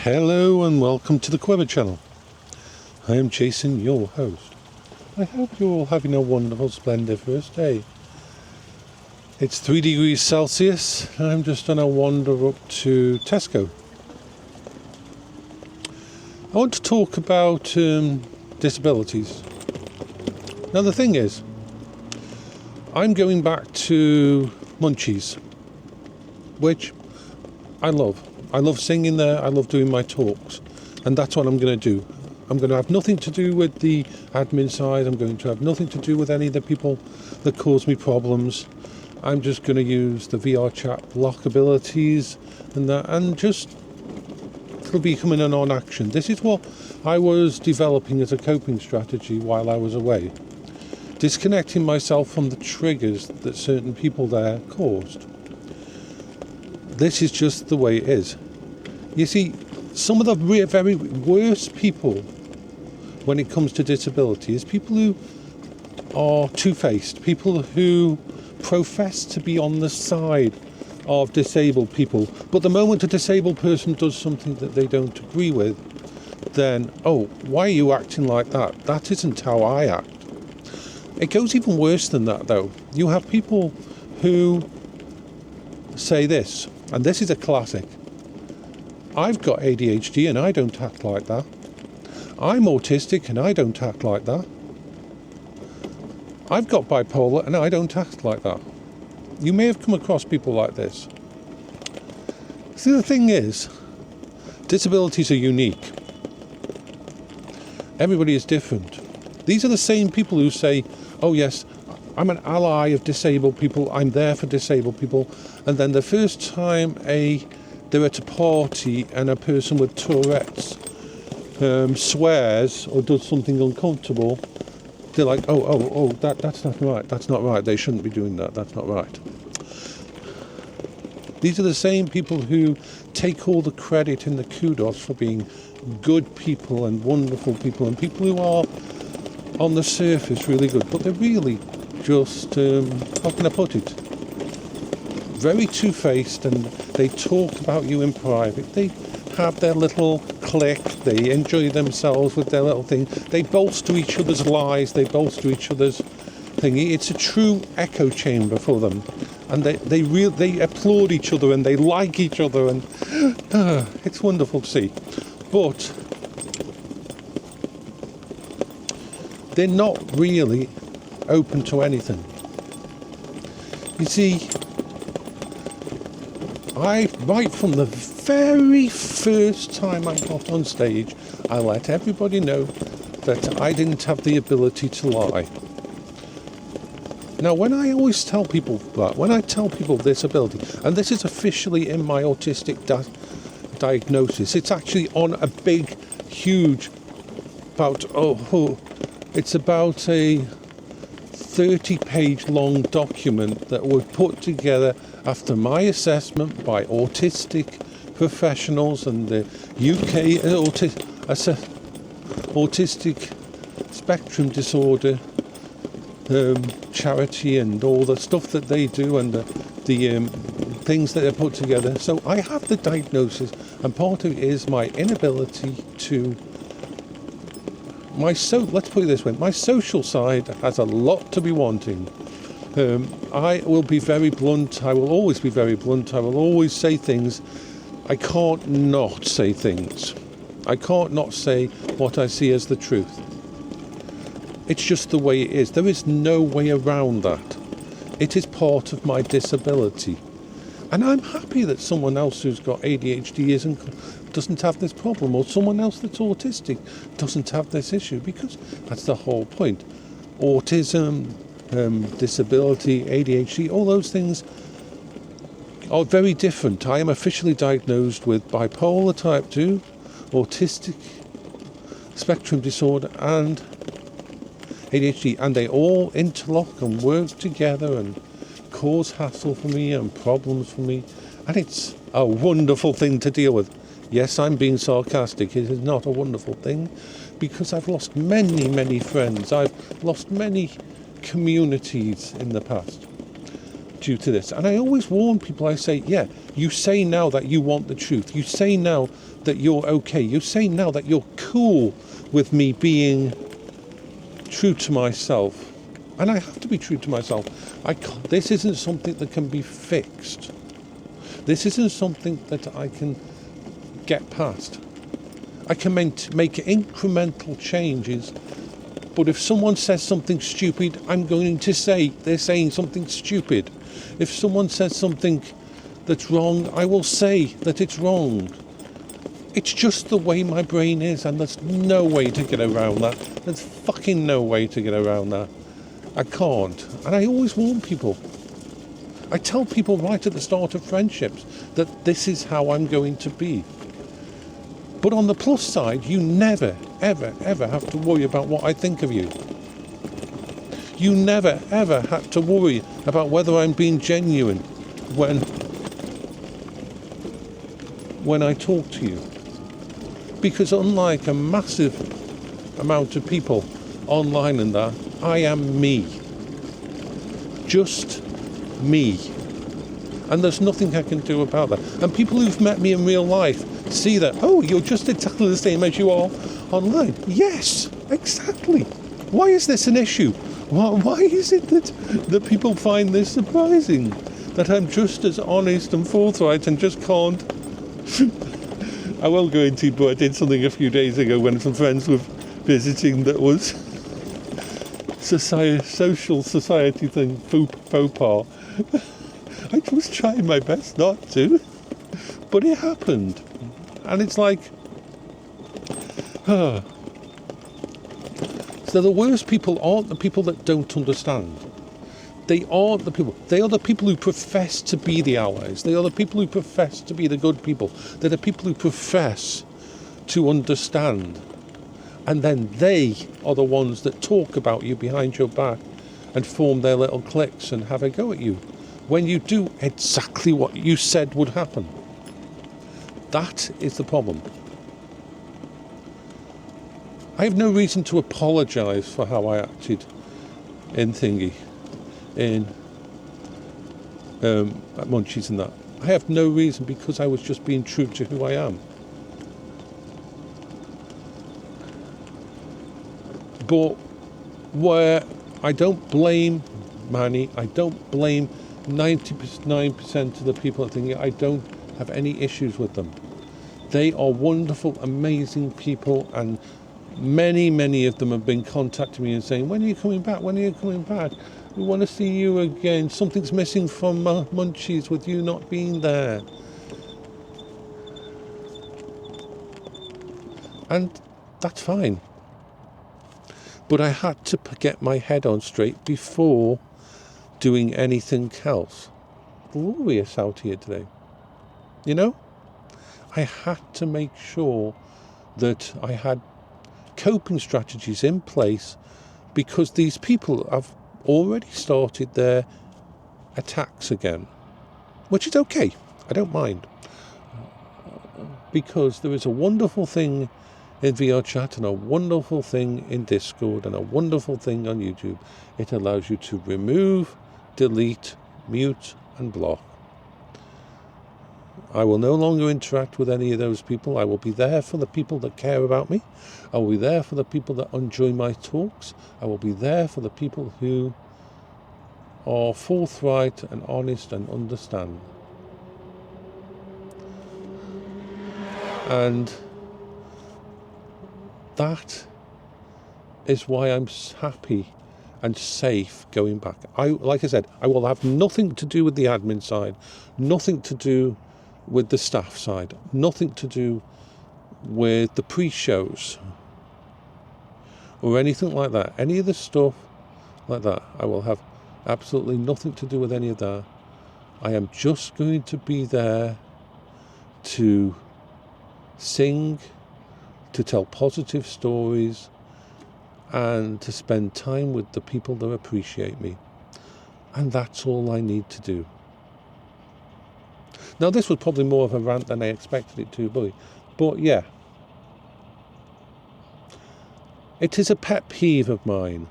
Hello and welcome to the Quiver channel. I am Jason, your host. I hope you're all having a wonderful, splendid first day. It's 3 degrees Celsius and I'm just on a wander up to Tesco. I want to talk about disabilities. Now the thing is, I'm going back to Munchies, which I love. I love singing there, I love doing my talks, and that's what I'm going to do. I'm going to have nothing to do with the admin side, I'm going to have nothing to do with any of the people that cause me problems. I'm just going to use the VR chat lock abilities and that, and just it'll be coming in on action. This is what I was developing as a coping strategy while I was away. Disconnecting myself from the triggers that certain people there caused. This is just the way it is. You see, some of the very worst people when it comes to disability is people who are two-faced, people who profess to be on the side of disabled people, but the moment a disabled person does something that they don't agree with, then, oh, why are you acting like that? That isn't how I act. It goes even worse than that, though. You have people who say this, and this is a classic. I've got ADHD and I don't act like that. I'm autistic and I don't act like that. I've got bipolar and I don't act like that. You may have come across people like this. See, the thing is, disabilities are unique. Everybody is different. These are the same people who say, oh yes, I'm an ally of disabled people, I'm there for disabled people, and then the first time they're at a party and a person with Tourette's swears or does something uncomfortable, they're like, that's not right, they shouldn't be doing that, that's not right. These are the same people who take all the credit and the kudos for being good people and wonderful people and people who are on the surface really good, but they're really just, how can I put it, very two-faced, and they talk about you in private. They have their little clique, they enjoy themselves with their little thing, they bolster each other's lies, they bolster each other's thingy. It's a true echo chamber for them, and they applaud each other and they like each other, and it's wonderful to see. But they're not really open to anything. You see, right from the very first time I got on stage, I let everybody know that I didn't have the ability to lie. Now, when I tell people disability, and this is officially in my autistic diagnosis, it's actually on a big, huge, it's about a 30-page long document that was put together after my assessment by autistic professionals and the UK autistic spectrum disorder charity and all the stuff that they do and the things that they put together. So I have the diagnosis, and part of it is my inability to let's put it this way, my social side has a lot to be wanting. I will be very blunt, I will always be very blunt, I will always say things. I can't not say things. I can't not say what I see as the truth. It's just the way it is. There is no way around that. It is part of my disability. And I'm happy that someone else who's got ADHD doesn't have this problem, or someone else that's autistic doesn't have this issue, because that's the whole point. Autism, disability, ADHD, all those things are very different. I am officially diagnosed with bipolar type 2, autistic spectrum disorder and ADHD, and they all interlock and work together and cause hassle for me and problems for me, and it's a wonderful thing to deal with. Yes, I'm being sarcastic. It is not a wonderful thing, because I've lost many friends. I've lost many communities in the past due to this. And I always warn people, I say, yeah, you say now that you want the truth. You say now that you're okay. You say now that you're cool with me being true to myself. And I have to be true to myself. This isn't something that can be fixed. This isn't something that I can get past. I can make incremental changes, but if someone says something stupid, I'm going to say they're saying something stupid. If someone says something that's wrong, I will say that it's wrong. It's just the way my brain is, and there's no way to get around that. There's fucking no way to get around that. I can't. And I always warn people. I tell people right at the start of friendships that this is how I'm going to be. But on the plus side, you never, ever, ever have to worry about what I think of you. You never, ever have to worry about whether I'm being genuine when I talk to you. Because unlike a massive amount of people online and that, I am me. Just me. And there's nothing I can do about that. And people who've met me in real life see that, oh, you're just exactly the same as you are online. Yes, exactly. Why is this an issue? Why is it that people find this surprising? That I'm just as honest and forthright and just can't... I won't go into it, but I did something a few days ago when some friends were visiting that was social society thing, faux pas. I was trying my best not to, but it happened. And it's like, So the worst people aren't the people that don't understand. They aren't the people. They are the people who profess to be the allies. They are the people who profess to be the good people. They're the people who profess to understand. And then they are the ones that talk about you behind your back and form their little cliques and have a go at you when you do exactly what you said would happen. That is the problem. I have no reason to apologise for how I acted in at Munchies and that. I have no reason, because I was just being true to who I am. But where I don't blame Manny, I don't blame 99% of the people that think I don't have any issues with them. They are wonderful, amazing people, and many of them have been contacting me and saying, when are you coming back? When are you coming back? We want to see you again. Something's missing from Munchies with you not being there. And that's fine. But I had to get my head on straight before doing anything else. Glorious out here today. You know? I had to make sure that I had coping strategies in place, because these people have already started their attacks again, which is okay. I don't mind, because there is a wonderful thing in VR chat and a wonderful thing in Discord and a wonderful thing on YouTube. It allows you to remove, delete, mute and block. I will no longer interact with any of those people. I will be there for the people that care about me. I will be there for the people that enjoy my talks. I will be there for the people who are forthright and honest and understand. And that is why I'm happy and safe going back. Like I said, I will have nothing to do with the admin side, nothing to do with the staff side, nothing to do with the pre-shows or anything like that. Any of the stuff like that, I will have absolutely nothing to do with any of that. I am just going to be there to sing, to tell positive stories, and to spend time with the people that appreciate me. And that's all I need to do. Now, this was probably more of a rant than I expected it to be, but yeah. It is a pet peeve of mine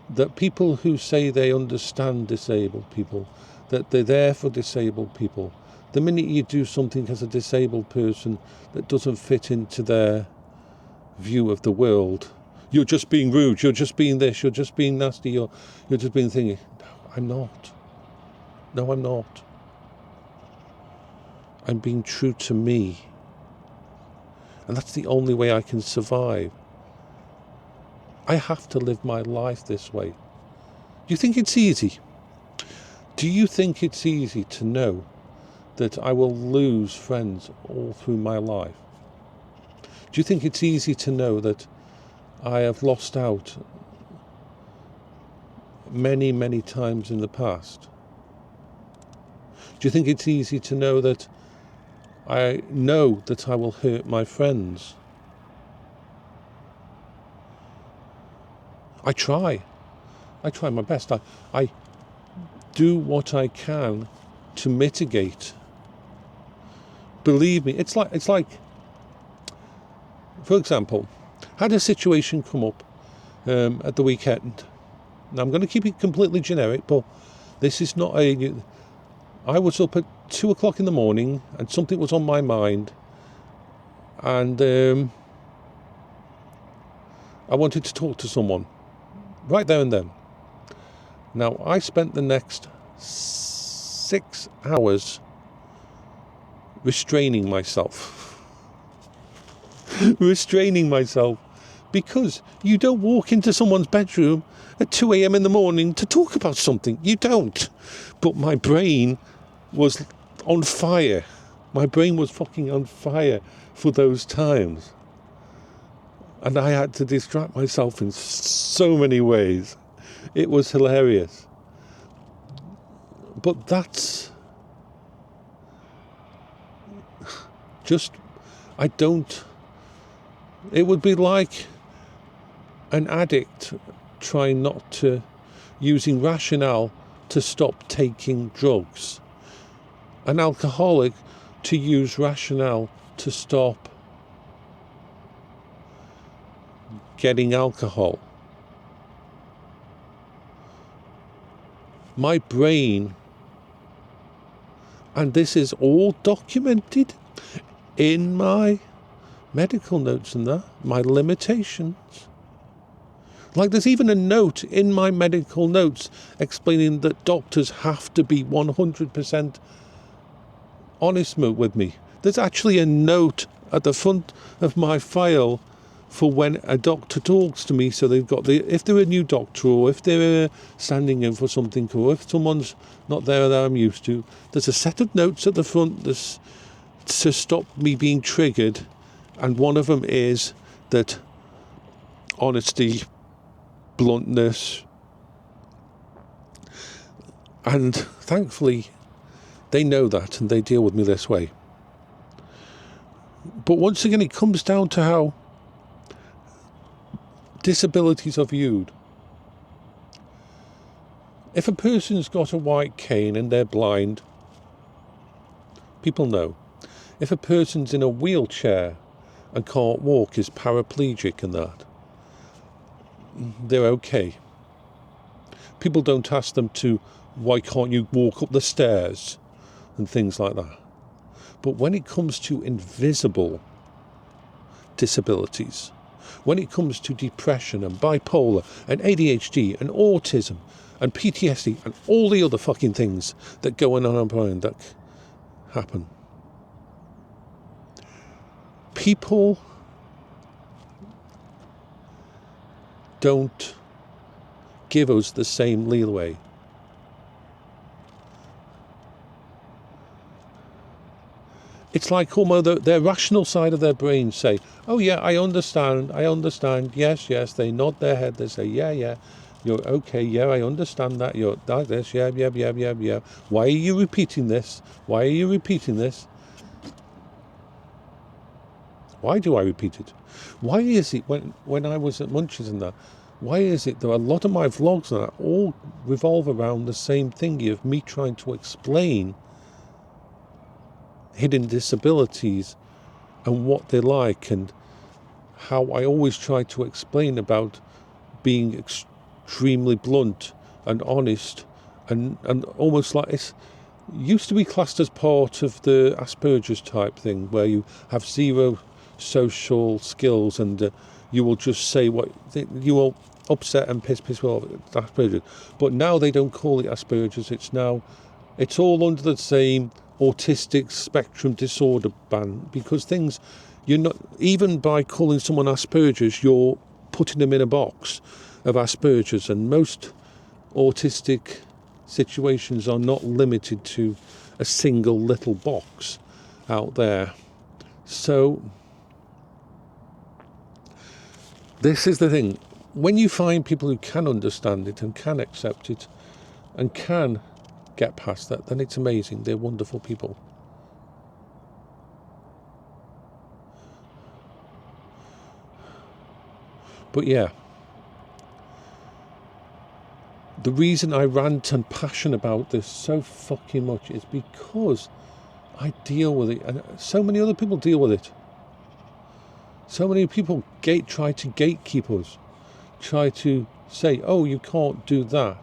that people who say they understand disabled people, that they're there for disabled people. The minute you do something as a disabled person that doesn't fit into their view of the world, you're just being rude, you're just being this, you're just being nasty, you're just being thingy. No, I'm not. No, I'm not. I'm being true to me. And that's the only way I can survive. I have to live my life this way. Do you think it's easy? Do you think it's easy to know that I will lose friends all through my life? Do you think it's easy to know that I have lost out many, many times in the past? Do you think it's easy to know that I know that I will hurt my friends? I try my best. I do what I can to mitigate. Believe me, it's like, for example, had a situation come up at the weekend. Now I'm going to keep it completely generic, but this is not I was up at 2 o'clock in the morning and something was on my mind, and I wanted to talk to someone right there and then. Now I spent the next 6 hours restraining myself. Because you don't walk into someone's bedroom at 2 a.m. in the morning to talk about something. You don't. But my brain was on fire. My brain was fucking on fire for those times. And I had to distract myself in so many ways. It was hilarious. But that's just, it would be like an addict trying not to, using rationale to stop taking drugs. An alcoholic to use rationale to stop getting alcohol. My brain, and this is all documented in my medical notes and that, my limitations. Like there's even a note in my medical notes explaining that doctors have to be 100% honest with me. There's actually a note at the front of my file for when a doctor talks to me, so they've got if they're a new doctor, or if they're standing in for something, or if someone's not there that I'm used to, there's a set of notes at the front that's to stop me being triggered, and one of them is that honesty, bluntness, and thankfully they know that and they deal with me this way. But once again, it comes down to how disabilities are viewed. If a person's got a white cane and they're blind, people know. If a person's in a wheelchair and can't walk, is paraplegic and that, they're okay. People don't ask them to, why can't you walk up the stairs and things like that. But when it comes to invisible disabilities, when it comes to depression and bipolar and ADHD and autism and PTSD and all the other fucking things that go on in our brain that happen, people don't give us the same leeway. It's like almost their rational side of their brain say, oh yeah, I understand, yes, they nod their head, they say, yeah, you're okay, yeah, I understand that, you're like this, yeah. Why are you repeating this? Why do I repeat it? Why is it when I was at Munchies and that, why is it that a lot of my vlogs and that all revolve around the same thing of me trying to explain hidden disabilities and what they're like, and how I always try to explain about being extremely blunt and honest and almost like it's used to be classed as part of the Asperger's type thing, where you have zero social skills and you will just say what you will upset and piss well Asperger's. But now they don't call it Asperger's. It's all under the same autistic spectrum disorder ban, because things you're not, even by calling someone Asperger's, you're putting them in a box of Asperger's, and most autistic situations are not limited to a single little box out there. So this is the thing. When you find people who can understand it and can accept it and can get past that, then it's amazing. They're wonderful people. But yeah, the reason I rant and passion about this so fucking much is because I deal with it, and so many other people deal with it. So many people try to gatekeep us, try to say, oh, you can't do that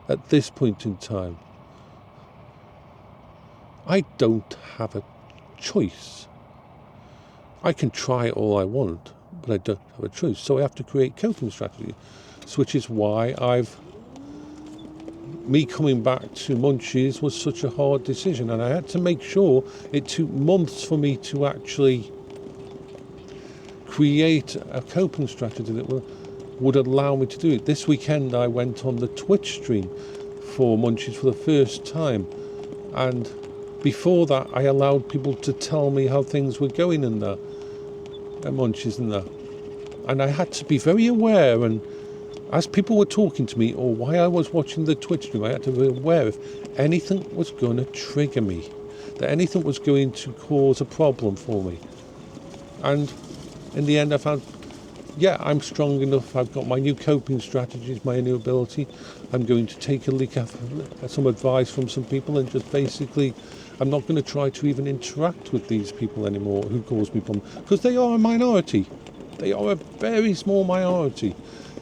at this point in time. I don't have a choice. I can try all I want, but I don't have a choice. So I have to create coping strategies, which is why me coming back to Munchies was such a hard decision, and I had to make sure it took months for me to actually create a coping strategy that would allow me to do it. This weekend I went on the Twitch stream for Munchies for the first time, and before that I allowed people to tell me how things were going in there at Munchies and that, and I had to be very aware, and as people were talking to me or while I was watching the Twitch stream, I had to be aware if anything was going to trigger me, that anything was going to cause a problem for me. And in the end I found, yeah, I'm strong enough. I've got my new coping strategies, my new ability. I'm going to take a look at some advice from some people, and just basically I'm not going to try to even interact with these people anymore who cause me problems, because they are a minority. They are a very small minority.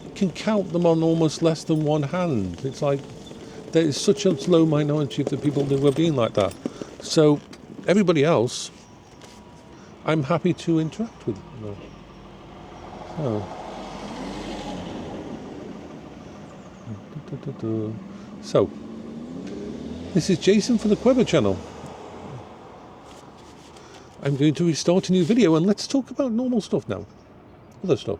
You can count them on almost less than one hand. It's like there is such a low minority of the people who are being like that. So everybody else, I'm happy to interact with. So, this is Jason for the Quever channel. I'm going to restart a new video, and let's talk about normal stuff now. Other stuff.